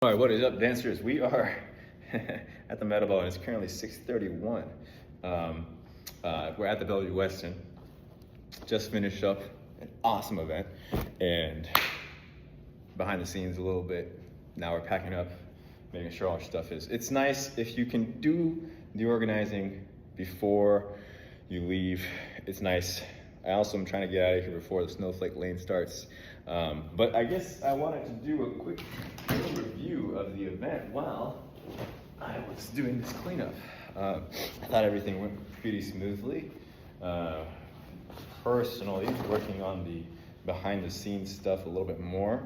All right, what is up, dancers? We are at the Meta Ball, and it's currently 6:31. We're at the Bellevue Weston. Just finished up an awesome event, and behind the scenes a little bit. Now we're packing up, making sure all our stuff is. It's nice if you can do the organizing before you leave. It's nice. I also am trying to get out of here before the Snowflake Lane starts. But I guess I wanted to do a quick review of the event while I was doing this cleanup. I thought everything went pretty smoothly. Personally, working on the behind the scenes stuff a little bit more,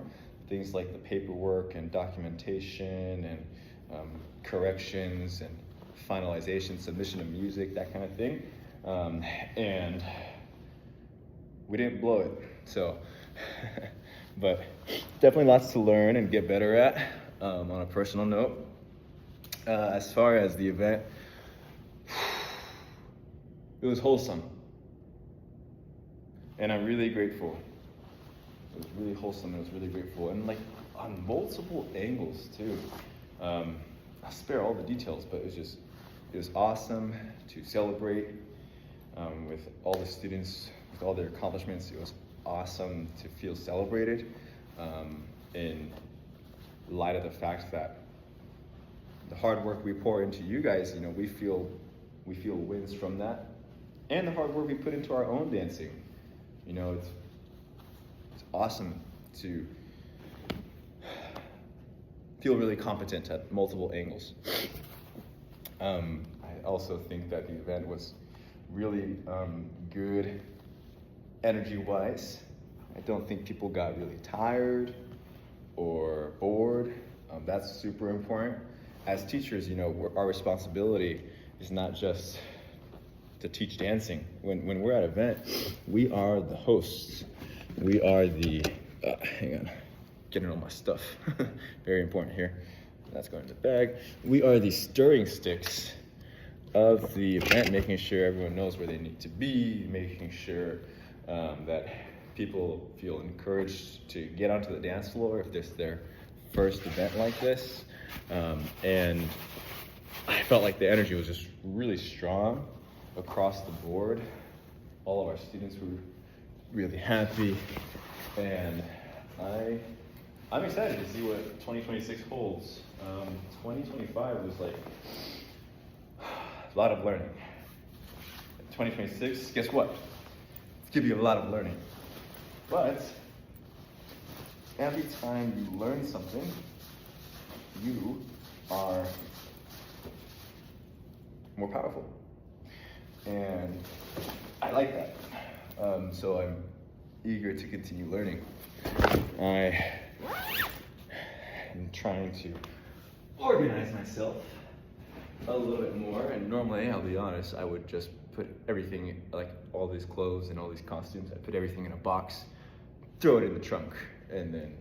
things like the paperwork and documentation and corrections and finalization, submission of music, that kind of thing. And we didn't blow it, so but definitely lots to learn and get better at. On a personal note, as far as the event, it was wholesome, and I'm really grateful. It was really wholesome, and I was really grateful, and like on multiple angles too. I'll spare all the details, but it was awesome to celebrate with all the students, with all their accomplishments. It was awesome to feel celebrated in light of the fact that the hard work we pour into you guys, we feel wins from that, and the hard work we put into our own dancing. It's awesome to feel really competent at multiple angles. I also think that the event was really good energy-wise. I don't think people got really tired or bored. That's super important. As teachers, our responsibility is not just to teach dancing. When we're at an event, we are the hosts. We are the, hang on, getting all my stuff. Very important here. That's going in the bag. We are the stirring sticks of the event, making sure everyone knows where they need to be, making sure that people feel encouraged to get onto the dance floor if this is their first event like this. And I felt like the energy was just really strong across the board. All of our students were really happy, and I'm excited to see what 2026 holds. 2025 was like a lot of learning. 2026, guess what? It's gonna be a lot of learning. But every time you learn something, you are more powerful. And I like that. So I'm eager to continue learning. I am trying to organize myself a little bit more, and normally, I'll be honest, I would just put everything, like all these clothes and all these costumes, I put everything in a box, throw it in the trunk, and then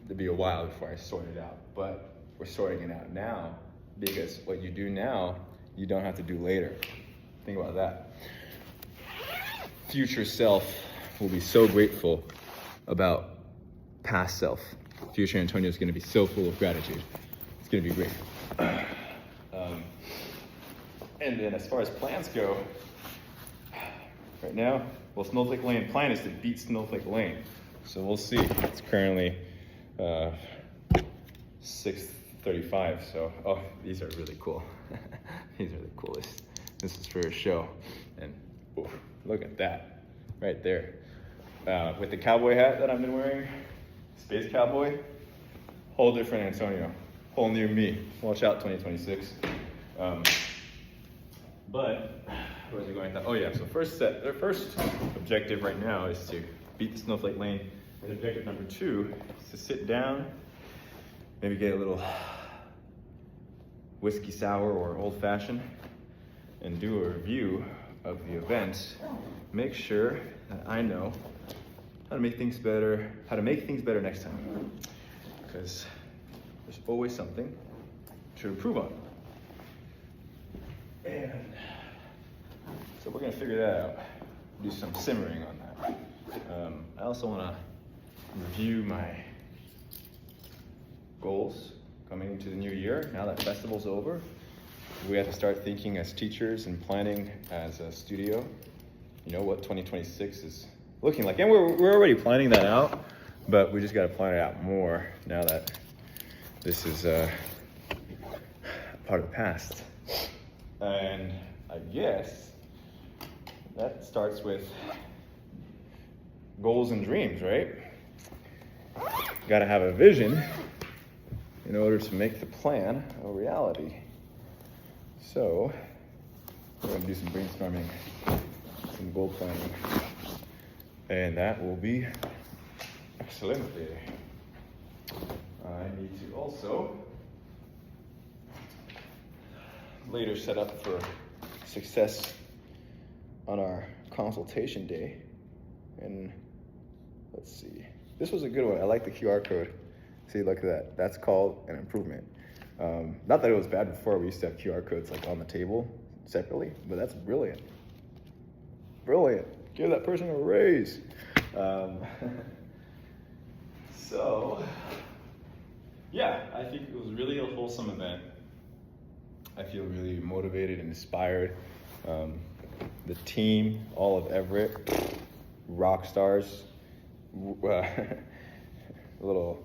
it'd be a while before I sort it out. But we're sorting it out now, because what you do now, you don't have to do later. Think about that. Future self will be so grateful about past self. Future Antonio is going to be so full of gratitude. It's going to be great. And then as far as plans go, right now, well, Snowflake Lane plan is to beat Snowflake Lane. So we'll see. It's currently 6:35. So, these are really cool. These are the coolest. This is for a show. And look at that right there. With the cowboy hat that I've been wearing, Space Cowboy, whole different Antonio, whole new me. Watch out, 2026. But where was I going? Oh yeah, so their first objective right now is to beat the Snowflake Lane. And objective number 2 is to sit down, maybe get a little whiskey sour or old fashioned, and do a review of the event. Make sure that I know how to make things better, next time. Because there's always something to improve on. And so we're gonna figure that out, do some simmering on that. I also wanna review my goals coming into the new year. Now that festival's over, we have to start thinking as teachers and planning as a studio, you know, what 2026 is looking like. And we're already planning that out, but we just got to plan it out more now that this is part of the past. And I guess that starts with goals and dreams, right? Got to have a vision in order to make the plan a reality. So, we're going to do some brainstorming, some goal planning, and that will be excellent. I need to also later set up for success on our consultation day. And let's see. This was a good one. I like the QR code. See, look at that. That's called an improvement. Not that it was bad before. We used to have QR codes like on the table separately, but that's brilliant. Brilliant. Give that person a raise. So, yeah, I think it was really a wholesome event. I feel really motivated and inspired. The team, all of Everett, rock stars. A little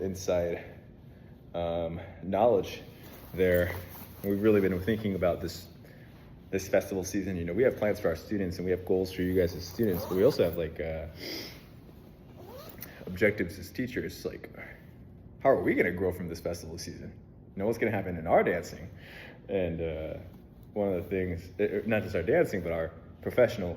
inside knowledge there. We've really been thinking about this festival season. You know, we have plans for our students and we have goals for you guys as students, but we also have like objectives as teachers. Like, how are we going to grow from this festival season? You know, what's going to happen in our dancing? And one of the things, not just our dancing, but our professionalhood.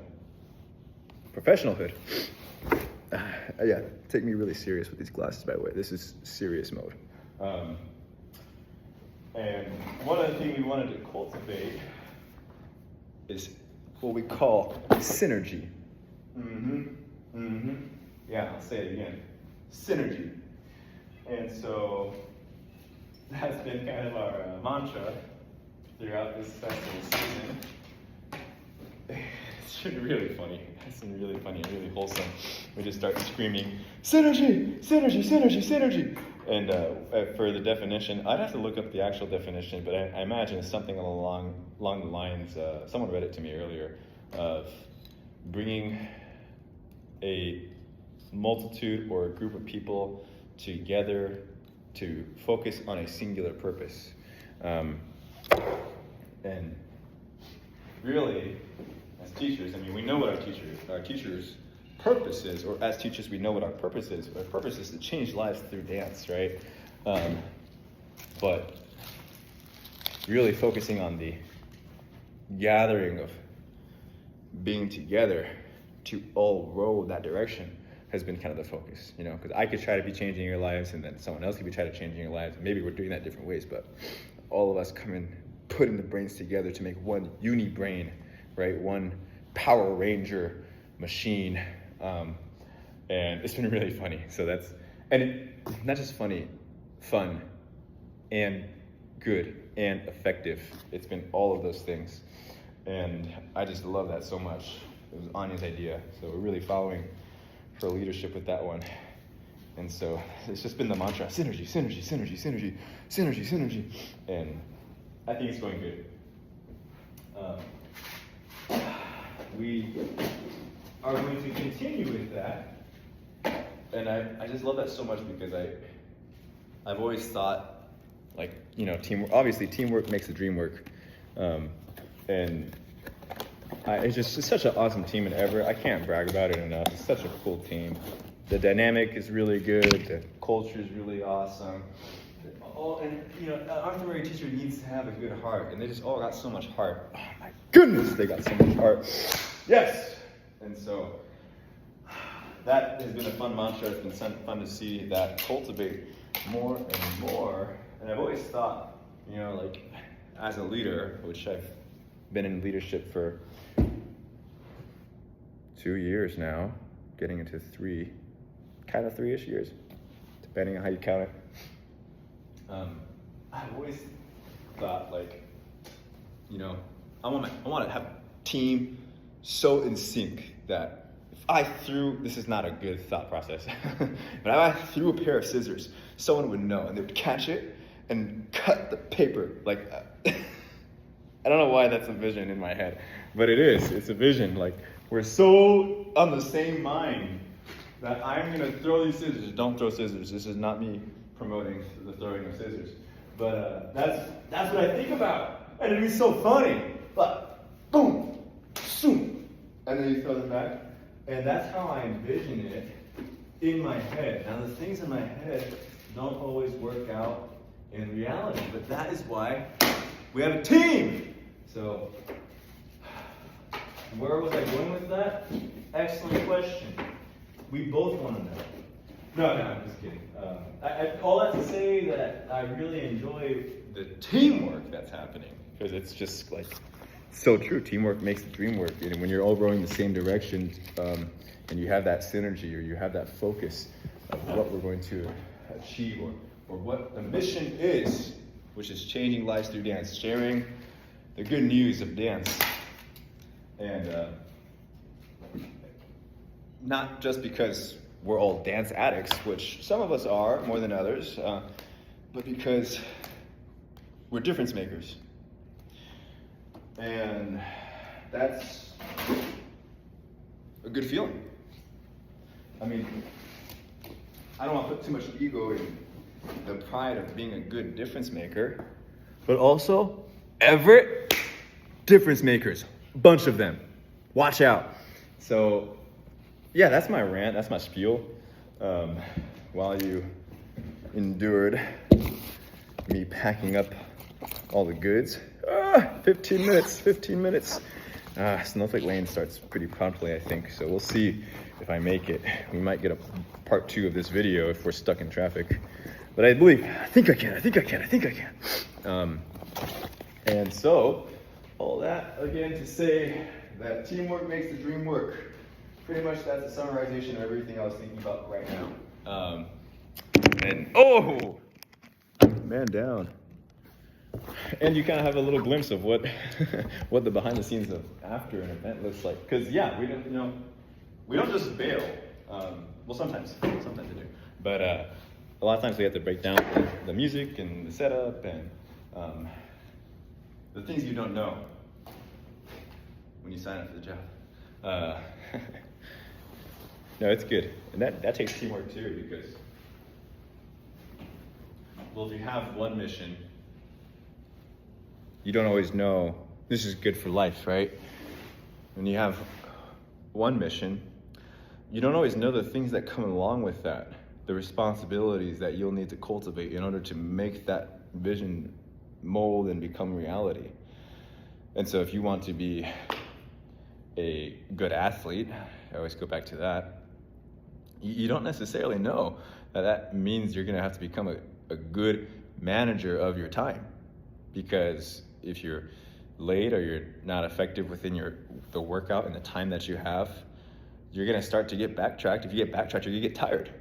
Yeah, take me really serious with these glasses, by the way. This is serious mode. And one of the things we wanted to cultivate is what we call synergy. Yeah, I'll say it again. Synergy. And so that's been kind of our mantra throughout this festival season. It's been really funny. It's been really funny and really wholesome. We just start screaming, synergy, synergy, synergy, synergy. And for the definition, I'd have to look up the actual definition, but I imagine it's something along the lines, someone read it to me earlier, of bringing a multitude or a group of people together to focus on a singular purpose. And really, as teachers, I mean, we know what our teachers' purpose is, or as teachers, we know what our purpose is. Our purpose is to change lives through dance, right? But really focusing on the gathering of being together to all row that direction has been kind of the focus, you know, because I could try to be changing your lives and then someone else could be trying to changing your lives. Maybe we're doing that different ways, but all of us come in, putting the brains together to make one uni brain, right? One Power Ranger machine. And it's been really funny. So that's, not just funny, fun and good and effective. It's been all of those things. And I just love that so much. It was Anya's idea. So we're really following her leadership with that one. And so it's just been the mantra, synergy, synergy, synergy, synergy, synergy, synergy. And I think it's going good. We are going to continue with that. And I just love that so much because I've always thought, like, you know, teamwork, obviously teamwork makes the dream work. It's such an awesome team in Everett. I can't brag about it enough. It's such a cool team. The dynamic is really good. The culture is really awesome. And you know, an artillery teacher needs to have a good heart, and they just all got so much heart. Oh my goodness, they got so much heart. Yes. And so that has been a fun mantra. It's been fun to see that cultivate more and more. And I've always thought, you know, like as a leader, which I've been in leadership for 2 years now, getting into 3, kind of 3-ish years, depending on how you count it. I've always thought, like, you know, I want to have a team so in sync that if I threw, this is not a good thought process, but if I threw a pair of scissors, someone would know and they would catch it and cut the paper like I don't know why that's a vision in my head, but it is. It's a vision. Like, we're so on the same mind that I'm going to throw these scissors. Don't throw scissors. This is not me promoting the throwing of scissors. But that's what I think about. And it'd be so funny. But boom, zoom, and then you throw them back. And that's how I envision it in my head. Now, the things in my head don't always work out in reality, but that is why we have a team. So, where was I going with that? Excellent question. We both want to know. No, I'm just kidding. All that to say that I really enjoy the teamwork that's happening, because it's just like so true. Teamwork makes the dream work. And when you're all rowing the same direction, and you have that synergy, or you have that focus of what we're going to achieve, or what the mission is, which is changing lives through dance, sharing the good news of dance. And not just because we're all dance addicts, which some of us are more than others, but because we're difference makers. And that's a good feeling. I mean, I don't want to put too much ego in the pride of being a good difference maker, but also Everett difference makers, bunch of them. Watch out. So, yeah, that's my rant. That's my spiel. While you endured me packing up all the goods. 15 minutes. Snowflake Lane starts pretty promptly, I think. So we'll see if I make it. We might get a part 2 of this video if we're stuck in traffic. But I think I can. And so, all that again to say that teamwork makes the dream work. Pretty much that's a summarization of everything I was thinking about right now. Man down. And you kind of have a little glimpse of what what the behind the scenes of after an event looks like. Because yeah, we don't just bail. Well, sometimes we do. But a lot of times we have to break down the music and the setup and the things you don't know when you sign up for the job. No, it's good. And that takes teamwork too, because, well, if you have one mission, you don't always know. This is good for life, right? When you have one mission, you don't always know the things that come along with that, the responsibilities that you'll need to cultivate in order to make that vision mold and become reality. And so if you want to be a good athlete, I always go back to that, you don't necessarily know that means you're going to have to become a good manager of your time. Because if you're late or you're not effective within the workout and the time that you have, you're going to start to get backtracked. If you get backtracked, you're going to get tired.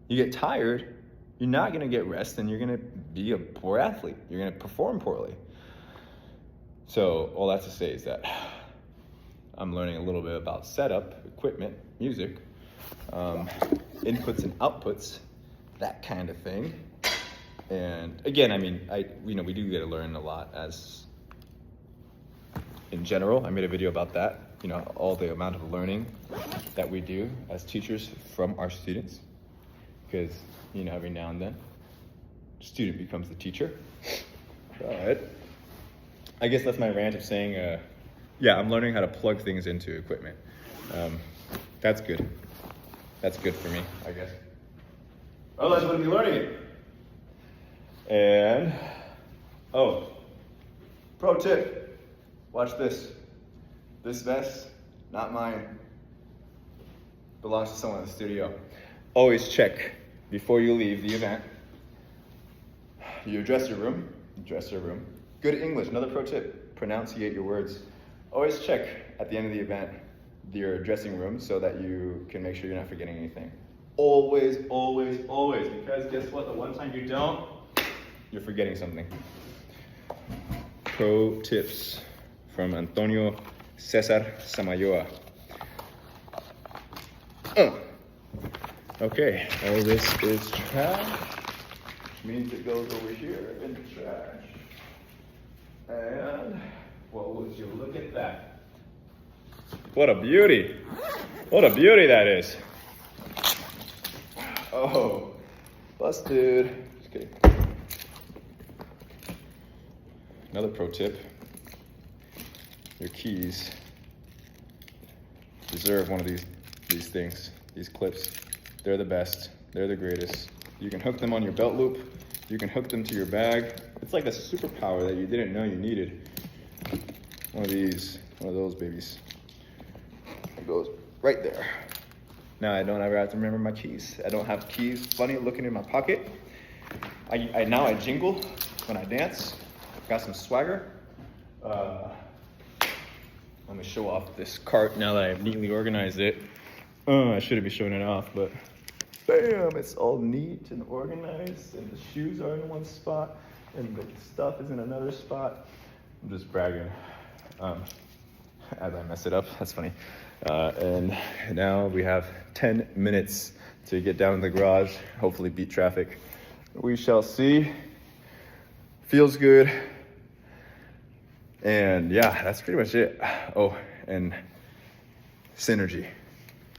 You get tired, you're not going to get rest, and you're going to be a poor athlete. You're going to perform poorly. So all that to say is that I'm learning a little bit about setup, equipment, music, inputs and outputs, that kind of thing. And again, I mean, we do get to learn a lot as in general. I made a video about that, all the amount of learning that we do as teachers from our students. Because, every now and then, the student becomes the teacher. But I guess that's my rant of saying, I'm learning how to plug things into equipment. That's good. That's good for me, I guess. Otherwise, I wouldn't be learning it. And, pro tip, watch this. This vest, not mine, belongs to someone in the studio. Always check before you leave the event. Your dressing room. Good English, another pro tip, pronunciate your words. Always check at the end of the event your dressing room so that you can make sure you're not forgetting anything. Always, because guess what? The one time you don't, you're forgetting something. Pro tips from Antonio Cesar Samayoa. Okay, all this is trash, which means it goes over here in the trash. And what would you look at that? What a beauty! What a beauty that is! Oh, busted. Just kidding. Another pro tip. Your keys deserve one of these things, these clips. They're the best. They're the greatest. You can hook them on your belt loop. You can hook them to your bag. It's like a superpower that you didn't know you needed. One of those babies. It goes right there. Now I don't ever have to remember my keys. I don't have keys funny looking in my pocket. Now I jingle when I dance. Got some swagger. Let me show off this cart now that I've neatly organized it. I shouldn't be showing it off, but bam, it's all neat and organized, and the shoes are in one spot, and the stuff is in another spot. I'm just bragging as I mess it up. That's funny. And now we have 10 minutes to get down in the garage, hopefully beat traffic. We shall see. Feels good. And yeah, that's pretty much it. Oh, and synergy.